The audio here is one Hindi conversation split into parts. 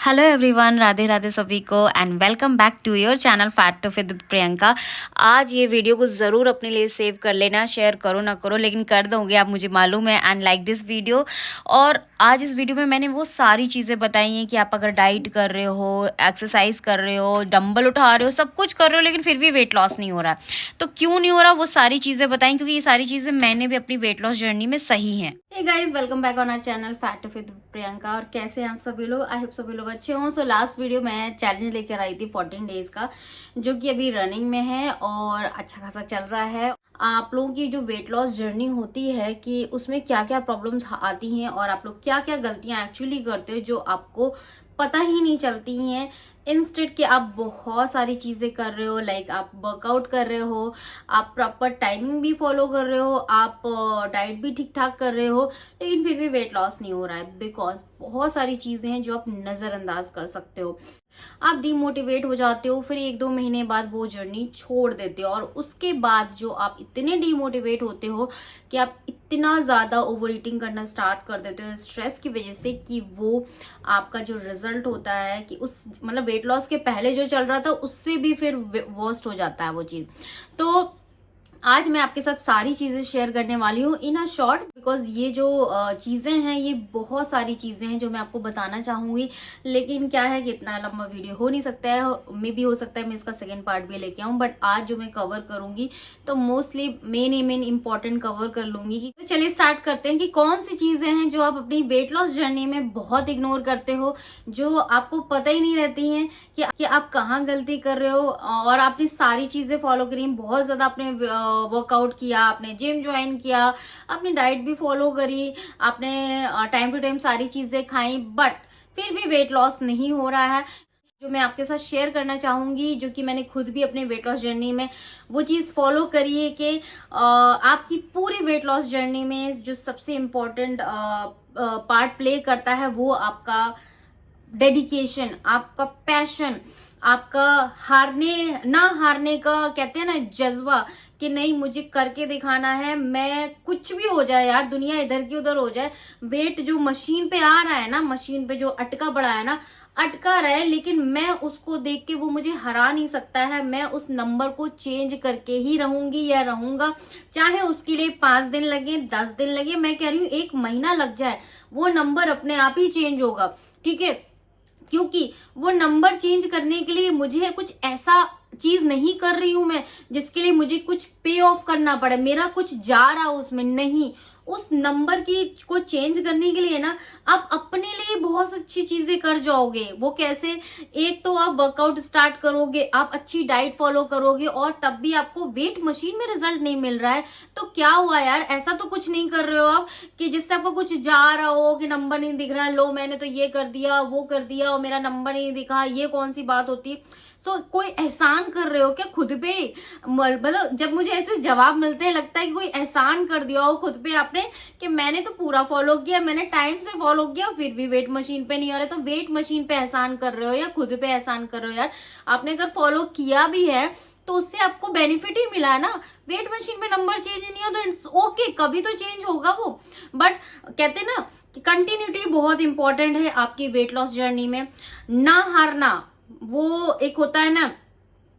हेलो एवरीवन, राधे राधे सभी को and welcome back to your channel fat to with Priyanka. आज ये वीडियो को ज़रूर अपने लिए सेव कर लेना, शेयर करो ना करो लेकिन कर दोगे आप, मुझे मालूम है। And like this video. और आज इस वीडियो में मैंने वो सारी चीज़ें बताई हैं कि आप अगर डाइट कर रहे हो, एक्सरसाइज कर रहे हो, डंबल उठा रहे हो, सब कुछ कर रहे हो लेकिन फिर भी वेट लॉस नहीं हो रहा, तो क्यों नहीं हो रहा, वो सारी चीज़ें बताएं, क्योंकि ये सारी चीज़ें मैंने भी अपनी वेट लॉस जर्नी में सही हैं। Hey guys, welcome back on our channel fat with Priyanka. और कैसे हैं आप सभी लोग? आई होप सभी लोग अच्छे हों। सो लास्ट वीडियो मैं चैलेंज लेकर आई थी 14 डेज का, जो कि अभी रनिंग में है और अच्छा खासा चल रहा है। आप लोगों की जो वेट लॉस जर्नी होती है कि उसमें क्या क्या प्रॉब्लम्स आती हैं और आप लोग क्या क्या गलतियां एक्चुअली करते हो जो आपको पता ही नहीं चलती हैं। इंस्टेड कि आप बहुत सारी चीजें कर रहे हो, लाइक आप वर्कआउट कर रहे हो, आप प्रॉपर टाइमिंग भी फॉलो कर रहे हो, आप डाइट भी ठीक ठाक कर रहे हो, लेकिन फिर भी वेट लॉस नहीं हो रहा है। बिकॉज बहुत सारी चीजें हैं जो आप नजरअंदाज कर सकते हो। आप डिमोटिवेट हो जाते हो, फिर 1-2 महीने बाद वो जर्नी छोड़ देते हो, और उसके बाद जो आप इतने डिमोटिवेट होते हो कि आप इतना ज्यादा ओवर ईटिंग करना स्टार्ट कर देते हो स्ट्रेस की वजह से, कि वो आपका जो रिजल्ट होता है कि उस मतलब वेट लॉस के पहले जो चल रहा था उससे भी फिर वर्स्ट हो जाता है वो चीज। तो आज मैं आपके साथ सारी चीजें शेयर करने वाली हूँ इन अ शॉर्ट, बिकॉज ये जो चीजें हैं ये बहुत सारी चीजें हैं जो मैं आपको बताना चाहूंगी। लेकिन क्या है कि इतना लंबा वीडियो हो नहीं सकता है, मे भी हो सकता है मैं इसका सेकंड पार्ट भी लेके आऊं, बट आज जो मैं कवर करूंगी तो मोस्टली मेन इंपॉर्टेंट कवर कर लूंगी। तो चलिए स्टार्ट करते हैं कि कौन सी चीजें हैं जो आप अपनी वेट लॉस जर्नी में बहुत इग्नोर करते हो, जो आपको पता ही नहीं रहती है कि आप कहाँ गलती कर रहे हो। और आपने सारी चीजें फॉलो करी, बहुत ज्यादा आपने वर्कआउट किया, आपने जिम ज्वाइन किया, आपने डाइट भी फॉलो करी, आपने टाइम टू टाइम सारी चीजें खाई, बट फिर भी वेट लॉस नहीं हो रहा है। जो मैं आपके साथ शेयर करना चाहूंगी, जो कि मैंने खुद भी अपने वेट लॉस जर्नी में वो चीज फॉलो करी है, कि आपकी पूरी वेट लॉस जर्नी में जो सबसे इम्पोर्टेंट पार्ट प्ले करता है वो आपका डेडिकेशन, आपका पैशन, आपका हारने का कहते हैं ना जज्बा, कि नहीं मुझे करके दिखाना है। मैं कुछ भी हो जाए यार, दुनिया इधर की उधर हो जाए, वेट जो मशीन पे आ रहा है ना, मशीन पे जो अटका पड़ा है ना, अटका रहा है, लेकिन मैं उसको देख के वो मुझे हरा नहीं सकता है। मैं उस नंबर को चेंज करके ही रहूंगी या रहूंगा, चाहे उसके लिए 5 दिन लगे, 10 दिन लगे, मैं कह रही हूँ 1 महीना लग जाए, वो नंबर अपने आप ही चेंज होगा। ठीक है, क्योंकि वो नंबर चेंज करने के लिए मुझे कुछ ऐसा चीज नहीं कर रही हूं मैं जिसके लिए मुझे कुछ पे ऑफ करना पड़े, मेरा कुछ जा रहा उसमें नहीं। उस नंबर की को चेंज करने के लिए ना आप अपने लिए बहुत अच्छी चीजें कर जाओगे। वो कैसे? एक तो आप वर्कआउट स्टार्ट करोगे, आप अच्छी डाइट फॉलो करोगे, और तब भी आपको वेट मशीन में रिजल्ट नहीं मिल रहा है, तो क्या हुआ यार? ऐसा तो कुछ नहीं कर रहे हो आप कि जिससे आपको कुछ जा रहा हो, कि नंबर नहीं दिख रहा है, लो मैंने तो ये कर दिया वो कर दिया और मेरा नंबर नहीं दिखा, ये कौन सी बात होती है? कोई एहसान कर रहे हो क्या खुद पे? मतलब जब मुझे ऐसे जवाब मिलते हैं लगता है कि कोई एहसान कर दिया हो खुद पे आपने, कि मैंने तो पूरा फॉलो किया, मैंने टाइम से फॉलो किया, फिर भी वेट मशीन पे नहीं हो रहा। तो वेट मशीन पे एहसान कर रहे हो या खुद पे एहसान कर रहे हो? यार आपने अगर फॉलो किया भी है तो उससे आपको बेनिफिट ही मिला है ना। वेट मशीन पे नंबर चेंज नहीं हो तो इट्स ओके, कभी तो चेंज होगा वो, बट कहते ना कि कंटिन्यूटी बहुत इंपॉर्टेंट है आपकी वेट लॉस जर्नी में। ना हारना, वो एक होता है ना,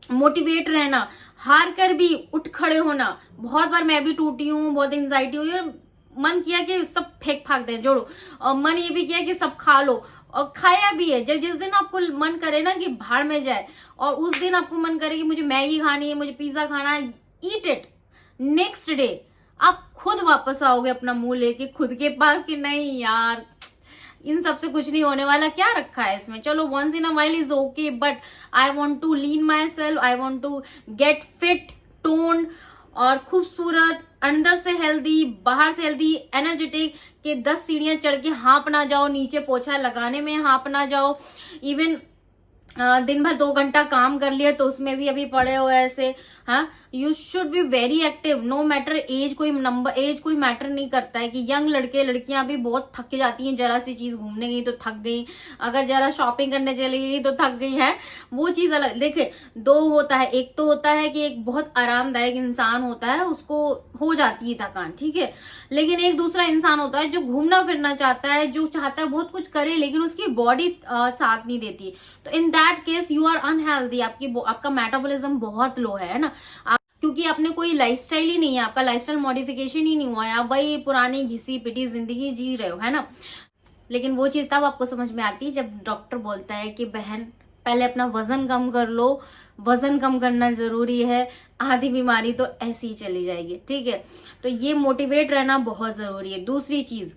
मोटिवेट रहना, हार कर भी उठ खड़े होना। बहुत बार मैं भी टूटी हूँ, बहुत एंजाइटी हुई, और मन किया कि सब फेंक फाक दे, जोड़ो, और मन ये भी किया कि सब खा लो, और खाया भी है। जब जिस दिन आपको मन करे ना कि भाड़ में जाए, और उस दिन आपको मन करे कि मुझे मैगी खानी है, मुझे पिज्जा खाना है, ईट इट। नेक्स्ट डे आप खुद वापस आओगे अपना मुंह लेके खुद के पास कि नहीं यार, इन सबसे कुछ नहीं होने वाला, क्या रखा है इसमें, चलो once in a while is okay, but I want to lean myself, I want to get fit, tone और खूबसूरत, अंदर से हेल्दी, बाहर से हेल्दी, एनर्जेटिक, के 10 सीढ़ियां चढ़ के हाँप ना जाओ, नीचे पोछा लगाने में हाँप ना जाओ, इवन दिन भर 2 घंटा काम कर लिया तो उसमें भी अभी पड़े हो ऐसे। हाँ, you should be very active, no matter age, कोई नंबर एज कोई मैटर नहीं करता है कि यंग लड़के लड़कियां भी बहुत थक जाती हैं, जरा सी चीज घूमने गई तो थक गई, अगर जरा शॉपिंग करने चली गई तो थक गई है, वो चीज अलग। देखिए, दो होता है, एक तो होता है कि एक बहुत आरामदायक इंसान होता है, उसको हो जाती है थकान, ठीक है, लेकिन एक दूसरा इंसान होता है जो घूमना फिरना चाहता है, जो चाहता है बहुत कुछ करे लेकिन उसकी बॉडी साथ नहीं देती, तो in that case you are unhealthy, आपका मेटाबॉलिज्म बहुत लो है ना, क्योंकि आपने कोई लाइफस्टाइल ही नहीं है, आपका लाइफस्टाइल मॉडिफिकेशन ही नहीं हुआ है, आप वही पुरानी घिसी पिटी जिंदगी जी रहे हो, है ना। लेकिन वो चीज तब आपको समझ में आती है जब डॉक्टर बोलता है कि बहन पहले अपना वजन कम कर लो, वजन कम करना जरूरी है, आधी बीमारी तो ऐसी ही चली जाएगी, ठीक है। तो ये मोटिवेट रहना बहुत जरूरी है। दूसरी चीज,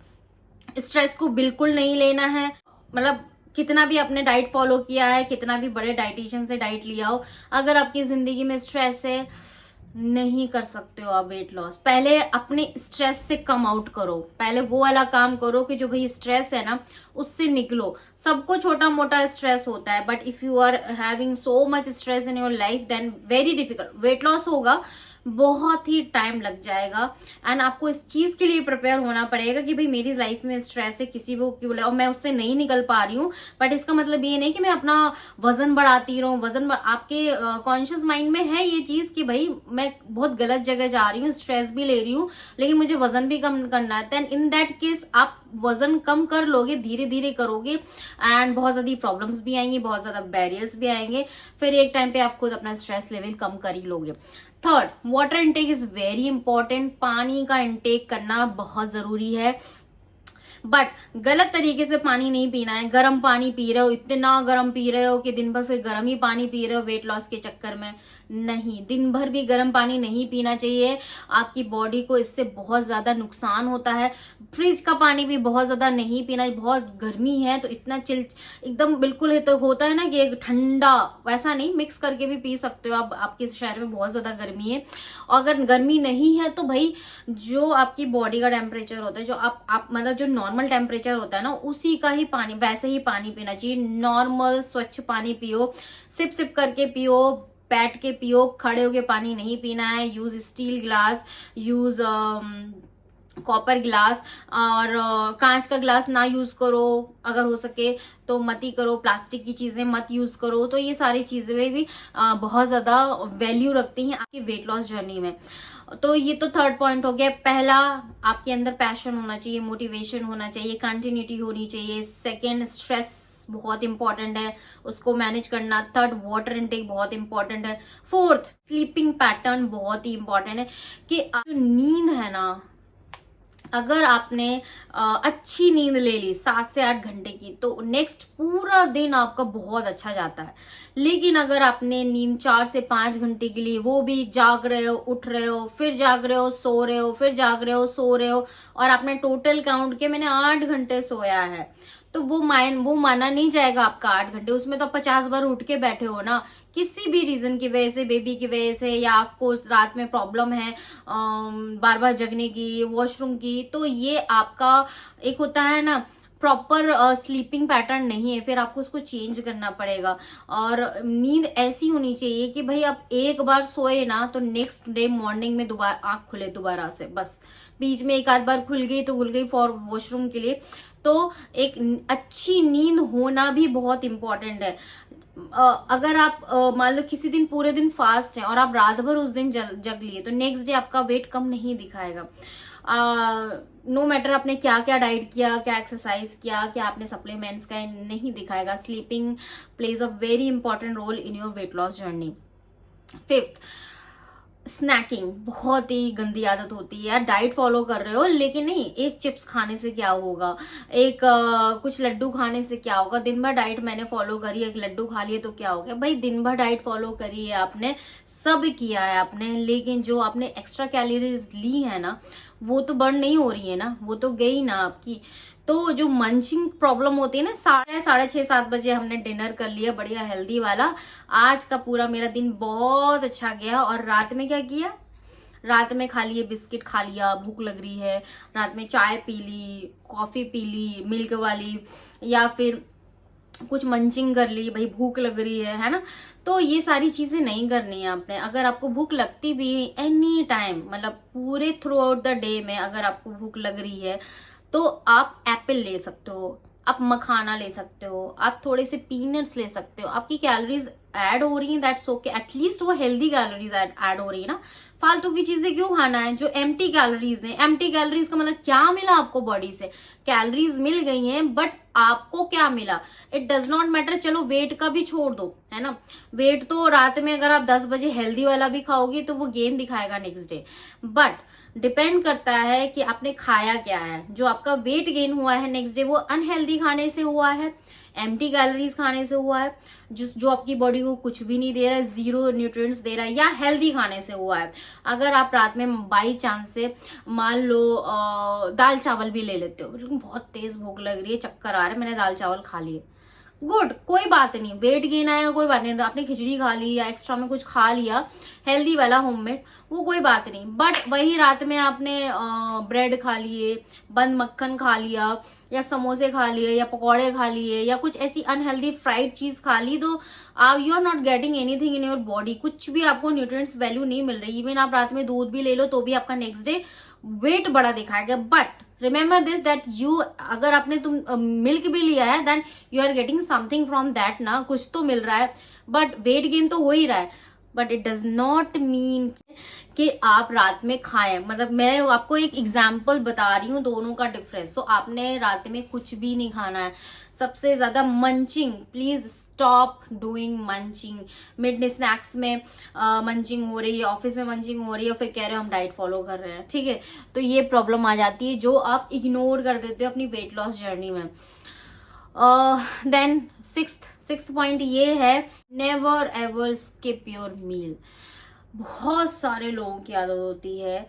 स्ट्रेस को बिल्कुल नहीं लेना है, मतलब कितना भी आपने डाइट फॉलो किया है, कितना भी बड़े डाइटिशियन से डाइट लिया हो, अगर आपकी जिंदगी में स्ट्रेस है, नहीं कर सकते हो आप वेट लॉस। पहले अपने स्ट्रेस से कम आउट करो, पहले वो वाला काम करो कि जो भाई स्ट्रेस है ना उससे निकलो। सबको छोटा मोटा स्ट्रेस होता है, but if you are having so much stress in your life then very difficult weight loss होगा, बहुत ही टाइम लग जाएगा। एंड आपको इस चीज के लिए प्रिपेयर होना पड़ेगा कि भाई मेरी लाइफ में स्ट्रेस है, किसी को क्यों और मैं उससे नहीं निकल पा रही हूँ, बट इसका मतलब ये नहीं कि मैं अपना वजन बढ़ाती रहूं। आपके कॉन्शियस माइंड में है ये चीज कि भाई मैं बहुत गलत जगह जा रही हूँ, स्ट्रेस भी ले रही हूँ, लेकिन मुझे वजन भी कम करना है। देन इन दैट केस आप वजन कम कर लोगे, धीरे धीरे करोगे, एंड बहुत ज्यादा प्रॉब्लम्स भी आएंगी, बहुत ज्यादा बैरियर्स भी आएंगे, फिर एक टाइम पे आप खुद अपना स्ट्रेस लेवल कम कर ही लोगे। Third, water intake is very important, पानी का इनटेक करना बहुत जरूरी है, बट गलत तरीके से पानी नहीं पीना है। गर्म पानी पी रहे हो, इतना गर्म पी रहे हो कि दिन भर फिर गर्म ही पानी पी रहे हो वेट लॉस के चक्कर में, नहीं, दिन भर भी गर्म पानी नहीं पीना चाहिए, आपकी बॉडी को इससे बहुत ज्यादा नुकसान होता है। फ्रिज का पानी भी बहुत ज्यादा नहीं पीना, बहुत गर्मी है तो इतना चिल एकदम बिल्कुल है, तो होता है ना कि एक ठंडा, वैसा नहीं, मिक्स करके भी पी सकते हो आप, आपके शहर में बहुत ज्यादा गर्मी है। अगर गर्मी नहीं है तो भाई जो आपकी बॉडी का टेम्परेचर होता है, जो आप मतलब जो नॉर्मल टेम्परेचर होता है ना, उसी का ही पानी, वैसे ही पानी पीना चाहिए। नॉर्मल स्वच्छ पानी पियो, सिप सिप करके पियो, बैठ के पियो, खड़े होके पानी नहीं पीना है। Use steel glass, use copper glass, और कांच का ग्लास ना यूज करो, अगर हो सके तो मत ही करो, प्लास्टिक की चीजें मत यूज करो। तो ये सारी चीजें भी बहुत ज्यादा वैल्यू रखती हैं आपकी वेट लॉस जर्नी में। तो ये तो थर्ड पॉइंट हो गया। पहला, आपके अंदर पैशन होना चाहिए, मोटिवेशन होना चाहिए, कंटिन्यूटी होनी चाहिए। सेकेंड, स्ट्रेस बहुत इंपॉर्टेंट है, उसको मैनेज करना। थर्ड, वाटर इनटेक बहुत इंपॉर्टेंट है। फोर्थ, स्लीपिंग पैटर्न बहुत ही इंपॉर्टेंट है, कि जो नींद है ना, अगर आपने अच्छी नींद ले ली 7 से 8 घंटे की, तो नेक्स्ट पूरा दिन आपका बहुत अच्छा जाता है। लेकिन अगर आपने नींद 4 से 5 घंटे के लिए, वो भी जाग रहे हो, उठ रहे हो, फिर जाग रहे हो, सो रहे हो, फिर जाग रहे हो, सो रहे हो, और आपने टोटल काउंट किया मैंने 8 घंटे सोया है, तो वो माना नहीं जाएगा आपका 8 घंटे। उसमें तो 50 बार उठ के बैठे हो ना, किसी भी रीजन की वजह से, बेबी की वजह से, या आपको रात में प्रॉब्लम है बार बार जगने की, वॉशरूम की, तो ये आपका एक होता है ना प्रॉपर स्लीपिंग पैटर्न नहीं है, फिर आपको उसको चेंज करना पड़ेगा। और नींद ऐसी होनी चाहिए कि भाई आप एक बार सोए ना तो नेक्स्ट डे मॉर्निंग में दोबारा आंख खुले दोबारा से, बस बीच में एक आध बार खुल गई तो खुल गई फॉर वॉशरूम के लिए। तो एक अच्छी नींद होना भी बहुत इंपॉर्टेंट है। अगर आप मान लो किसी दिन पूरे दिन फास्ट है और आप रात भर उस दिन जग लिए, तो नेक्स्ट डे आपका वेट कम नहीं दिखाएगा। नो मैटर आपने क्या क्या डाइट किया, क्या एक्सरसाइज किया, क्या आपने सप्लीमेंट्स का, नहीं दिखाएगा। Sleeping plays a very important role in your weight loss journey. Fifth, snacking बहुत ही गंदी आदत होती है यार। डाइट फॉलो कर रहे हो लेकिन नहीं, एक चिप्स खाने से क्या होगा, एक कुछ लड्डू खाने से क्या होगा। दिन भर डाइट मैंने फॉलो करी, एक लड्डू खा लिए तो क्या हो गया भाई। दिन भर डाइट फॉलो करी है आपने, सब किया है आपने, लेकिन जो आपने एक्स्ट्रा कैलोरीज ली है ना, वो तो बर्न नहीं हो रही है ना, वो तो गई ना आपकी। तो जो मंचिंग प्रॉब्लम होती है ना, 6:30-7 बजे हमने डिनर कर लिया बढ़िया हेल्दी वाला, आज का पूरा मेरा दिन बहुत अच्छा गया। और रात में क्या किया, रात में खा लिए बिस्किट, खा लिया, भूख लग रही है, रात में चाय पी ली, कॉफी पी ली मिल्क वाली, या फिर कुछ मंचिंग कर ली, भाई भूख लग रही है ना। तो ये सारी चीजें नहीं करनी है आपने। अगर आपको भूख लगती भी है एनी टाइम, मतलब पूरे थ्रू आउट द डे में अगर आपको भूख लग रही है, तो आप एप्पल ले सकते हो, आप मखाना ले सकते हो, आप थोड़े से पीनट्स ले सकते हो। आपकी कैलोरीज ऐड हो रही हैं, दैट्स ओके, एटलीस्ट वो हेल्दी कैलोरीज ऐड हो रही है ना। फालतू की चीजें क्यों खाना है जो एम्प्टी कैलोरीज हैं। एम्प्टी कैलोरीज का मतलब क्या मिला आपको बॉडी से? कैलोरीज मिल गई हैं, बट आपको क्या मिला? It does not matter. चलो वेट का भी छोड़ दो, है ना। वेट तो रात में अगर आप 10 बजे हेल्दी वाला भी खाओगे तो वो गेन दिखाएगा नेक्स्ट डे, बट डिपेंड करता है कि आपने खाया क्या है। जो आपका वेट गेन हुआ है नेक्स्ट डे, वो अनहेल्दी खाने से हुआ है, एम्प्टी कैलोरीज खाने से हुआ है, जो आपकी बॉडी को कुछ भी नहीं दे रहा है, जीरो न्यूट्रिएंट्स दे रहा है, या हेल्दी खाने से हुआ है। अगर आप रात में बाई चांस से मान लो दाल चावल भी ले लेते हो, लेकिन बहुत तेज भूख लग रही है, चक्कर आ रहा है, मैंने दाल चावल खा लिए, गुड, कोई बात नहीं, वेट गेन आया कोई बात नहीं। तो आपने खिचड़ी खा ली या एक्स्ट्रा में कुछ खा लिया हेल्दी वाला होममेड, वो कोई बात नहीं। बट वही रात में आपने ब्रेड खा लिए, बंद मक्खन खा लिया, या समोसे खा लिए, या पकौड़े खा लिए, या कुछ ऐसी अनहेल्दी फ्राइड चीज खा ली, तो आप you are not getting anything in your body. कुछ भी आपको न्यूट्रिएंट्स वैल्यू नहीं मिल रही। इवन आप रात में दूध भी ले लो तो भी आपका नेक्स्ट डे वेट बड़ा दिखाएगा। But remember this that you, अगर आपने तुम मिल्क भी लिया है, then you are getting something from that ना, कुछ तो मिल रहा है, बट वेट गेन तो हो ही रहा है। But it does not mean कि आप रात में खाएं। मतलब मैं आपको एक एग्जाम्पल बता रही हूँ दोनों का डिफरेंस। तो आपने रात में कुछ भी नहीं खाना है। सबसे ज्यादा munching, please stop doing munching. Mid snacks में मंचिंग हो रही है, ऑफिस में मंचिंग हो रही है, फिर कह रहे हो हम डाइट फॉलो कर रहे हैं, ठीक है। तो ये प्रॉब्लम आ जाती है जो आप इग्नोर कर देते हो अपनी वेट लॉस जर्नी में। देन सिक्स्थ पॉइंट ये है, never ever skip your meal. बहुत सारे लोगों की आदत होती है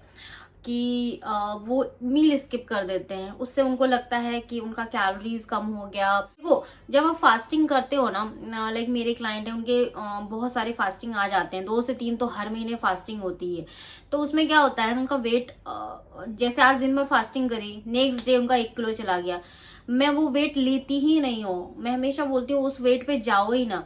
कि वो मील स्किप कर देते हैं। उससे उनको लगता है कि उनका कैलोरीज कम हो गया। देखो, जब आप फास्टिंग करते हो ना, लाइक मेरे क्लाइंट है, उनके बहुत सारे फास्टिंग आ जाते हैं, 2 से 3 तो हर महीने फास्टिंग होती है। तो उसमें क्या होता है, उनका वेट जैसे आज दिन में फास्टिंग करी, नेक्स्ट डे उनका 1 किलो चला गया। मैं वो वेट लेती ही नहीं हूँ। मैं हमेशा बोलती हूँ उस वेट पे जाओ ही ना।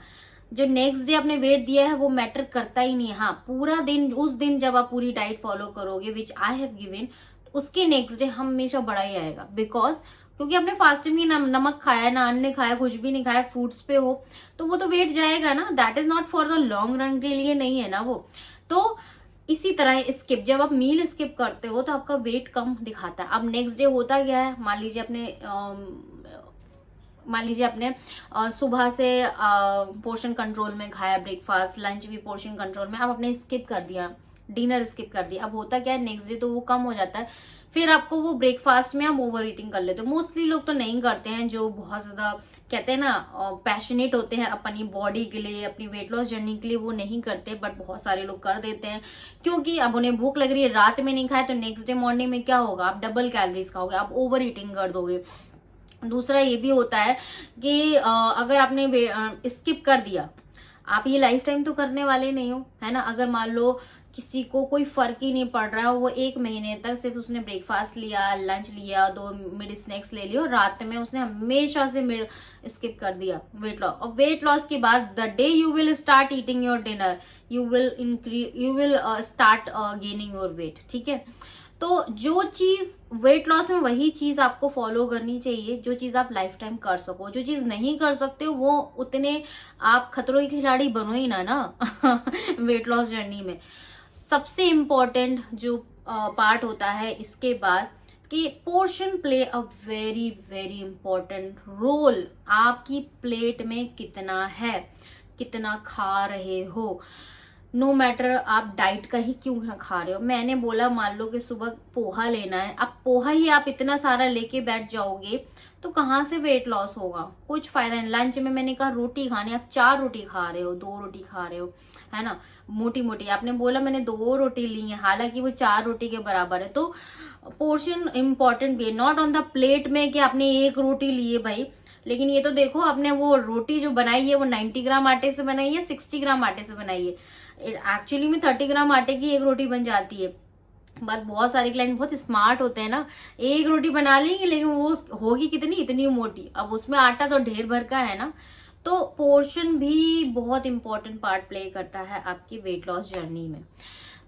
जो नेक्स्ट डे आपने वेट दिया है वो मैटर करता ही नहीं है। हाँ, पूरा दिन, उस दिन जब आप पूरी डाइट फॉलो करोगे विच आई हैव गिवन, उसके नेक्स्ट डे हमेशा बड़ा ही आएगा। बिकॉज क्योंकि आपने फास्टिंग में नमक खाया, ना अन्न खाया, कुछ भी नहीं खाया, फ्रूट्स पे हो, तो वो तो वेट जाएगा ना। That is not for the long run के लिए नहीं है ना वो। तो इसी तरह स्किप, जब आप मील स्किप करते हो तो आपका वेट कम दिखाता है। अब नेक्स्ट डे होता क्या है, मान लीजिए आपने सुबह से पोर्शन कंट्रोल में खाया, ब्रेकफास्ट लंच भी पोर्शन कंट्रोल में, अब आपने स्किप कर दिया, डिनर स्किप कर दिया। अब होता क्या है, नेक्स्ट डे तो वो कम हो जाता है, फिर आपको वो ब्रेकफास्ट में आप ओवर ईटिंग कर लेते हो। मोस्टली लोग तो नहीं करते हैं, जो बहुत ज्यादा कहते हैं ना पैशनेट होते हैं अपनी बॉडी के लिए, अपनी वेट लॉस जर्नी के लिए, वो नहीं करते। बट बहुत सारे लोग कर देते हैं, क्योंकि अब उन्हें भूख लग रही है, रात में नहीं खाए तो नेक्स्ट डे मॉर्निंग में क्या होगा, आप डबल कैलोरीज खाओगे, आप ओवर ईटिंग कर दोगे। दूसरा ये भी होता है कि अगर आपने स्किप कर दिया, आप ये लाइफ टाइम तो करने वाले नहीं हो, है ना। अगर मान लो किसी को कोई फर्क ही नहीं पड़ रहा है, वो 1 महीने तक सिर्फ उसने ब्रेकफास्ट लिया, लंच लिया, 2 मिड स्नैक्स ले लिया, और रात में उसने हमेशा से मिड स्किप कर दिया वेट लॉस। और वेट लॉस के बाद the day you will start eating your dinner, you will start gaining your weight, ठीक है। तो जो चीज वेट लॉस में, वही चीज आपको फॉलो करनी चाहिए जो चीज आप लाइफ टाइम कर सको। जो चीज नहीं कर सकते हो वो उतने आप खतरों के खिलाड़ी बनो ही ना वेट लॉस जर्नी में। सबसे इम्पोर्टेंट जो पार्ट होता है इसके बाद, कि portion play a very very important role. आपकी प्लेट में कितना है, कितना खा रहे हो, नो मैटर आप डाइट का ही क्यों ना खा रहे हो। मैंने बोला मान लो कि सुबह पोहा लेना है, अब पोहा ही आप इतना सारा लेके बैठ जाओगे तो कहाँ से वेट लॉस होगा, कुछ फायदा नहीं। लंच में मैंने कहा रोटी खानी, आप 4 रोटी खा रहे हो, 2 रोटी खा रहे हो, है ना, मोटी मोटी। आपने बोला मैंने 2 रोटी ली है, हालांकि वो 4 रोटी के बराबर है। तो पोर्शन इंपॉर्टेंट भी है, नॉट ऑन द प्लेट में कि आपने 1 रोटी ली है भाई। लेकिन ये तो देखो, आपने वो रोटी जो बनाई है वो 90 ग्राम आटे से बनाई है, 60 ग्राम आटे से बनाई है। एक्चुअली में 30 ग्राम आटे की 1 रोटी बन जाती है। बट बहुत सारे क्लाइंट बहुत स्मार्ट होते हैं ना, एक रोटी बना लेंगे लेकिन वो होगी कितनी, इतनी मोटी। अब उसमें आटा तो ढेर भर का है ना, तो पोर्शन भी बहुत इंपॉर्टेंट पार्ट प्ले करता है आपकी वेट लॉस जर्नी में।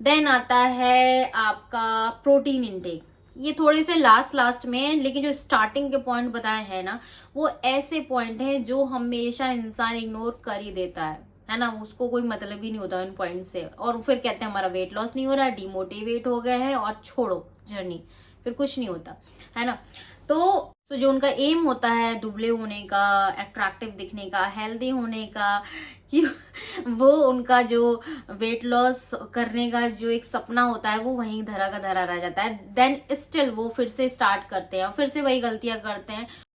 देन आता है आपका प्रोटीन इनटेक। ये थोड़े से लास्ट में है, लेकिन जो स्टार्टिंग के पॉइंट बताए हैं ना, वो ऐसे पॉइंट हैं जो हमेशा इंसान इग्नोर कर ही देता है ना। उसको कोई मतलब ही नहीं होता इन पॉइंट से, और फिर कहते हैं हमारा वेट लॉस नहीं हो रहा, डिमोटिवेट हो गए हैं और छोड़ो जर्नी, फिर कुछ नहीं होता है ना। तो जो उनका एम होता है दुबले होने का, अट्रैक्टिव दिखने का, हेल्दी होने का, कि वो उनका जो वेट लॉस करने का जो एक सपना होता है वो वहीं धरा का धरा रह जाता है। देन स्टिल वो फिर से स्टार्ट करते हैं और फिर से वही गलतियां करते हैं।